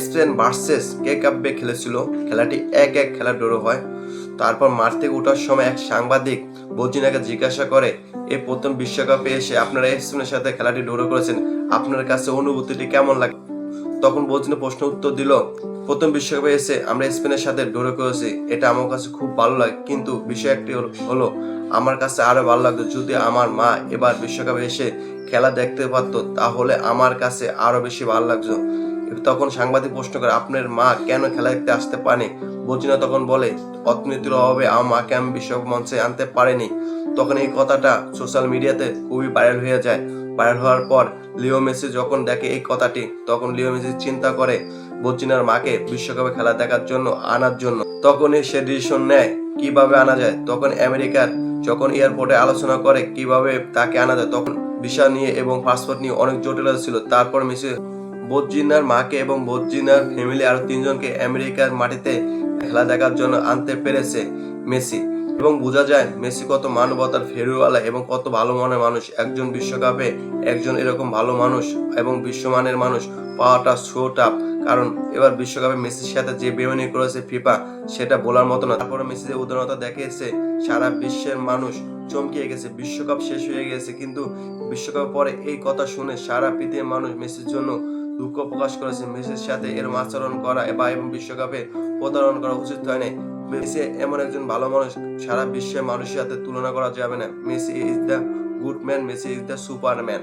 Spain versus কেকাব্বে খেলেছিল। খেলাটি 1-1 খেলা ড্র হয়। তারপর মাঠ থেকে ওঠার সময় এক সাংবাদিক বর্জিনাকে জিজ্ঞাসা করে, এই প্রথম বিশ্বকাপে এসে আপনারা স্পেনের সাথে খেলাটি ড্র করেছেন, আপনার কাছে অনুভূতিটি কেমন লাগে? তখন বর্জিনা প্রশ্ন উত্তর দিল, প্রথম বিশ্বকাপে এসে আমরা স্পেনের সাথে ড্র করেছি, এটা আমার কাছে খুব ভালো লাগে, কিন্তু বিষয় একটি হলো আমার কাছে আরো ভালো লাগতো যদি আমার মা এবার বিশ্বকাপে এসে খেলা দেখতে পারতো, তাহলে আমার কাছে আরো বেশি ভালো লাগতো। তখন সাংবাদিক প্রশ্ন করে, আপনার মা কেন খেলা দেখতে আসতে পারেনি? বর্জিনা তখন বলে, অর্থনীতির অভাবে আমার মাকে আমি বিশ্বকাপ মঞ্চে আনতে পারিনি। তখন এই কথাটা সোশ্যাল মিডিয়াতে খুবই ভাইরাল হয়ে যায়। ভাইরাল হওয়ার পর লিও মেসি যখন দেখে এই কথাটি, তখন লিও মেসি চিন্তা করে বর্জিনার মাকে বিশ্বকাপে খেলা দেখার জন্য আনার জন্য। তখনই সে ডিসিশন নেয় কিভাবে আনা যায়। তখন আমেরিকার যখন এয়ারপোর্টে আলোচনা করে কিভাবে তাকে আনা যায়, তখন ভিসা নিয়ে এবং পাসপোর্ট নিয়ে অনেক জটিলতা ছিল। তারপর মেসি বর্জিনার মাকে এবং বর্জিনার ফ্যামিলি আরো 3 জনকে আমেরিকার মাটিতে খেলা দেখার জন্য আনতে পেরেছে মেসি। এবং বোঝা যায় মেসি কত মানবতার ফেরিওয়ালা এবং কত ভালো মনের মানুষ। একজন বিশ্বকাপে একজন এরকম ভালো মানুষ এবং বিশ্বমানের মানুষ পাওয়াটা সো টাফ। কারণ এবার বিশ্বকাপে মেসির সাথে যে বেমানি করেছে ফিফা, সেটা বলার মতো না। তারপরে মেসি যে উদারতা দেখিয়েছে, সারা বিশ্বের মানুষ চমকিয়ে গেছে। বিশ্বকাপ শেষ হয়ে গেছে, কিন্তু বিশ্বকাপ পরে এই কথা শুনে সারা পৃথিবীর মানুষ মেসির জন্য দুঃখ প্রকাশ করেছে। মেসির সাথে এরকম আচরণ করা এবং বিশ্বকাপে প্রতারণা করা উচিত হয় নাই। মেসি এমন একজন ভালো মানুষ, সারা বিশ্বের মানুষের সাথে তুলনা করা যাবে না। Messi is the good man, Messi is the Superman.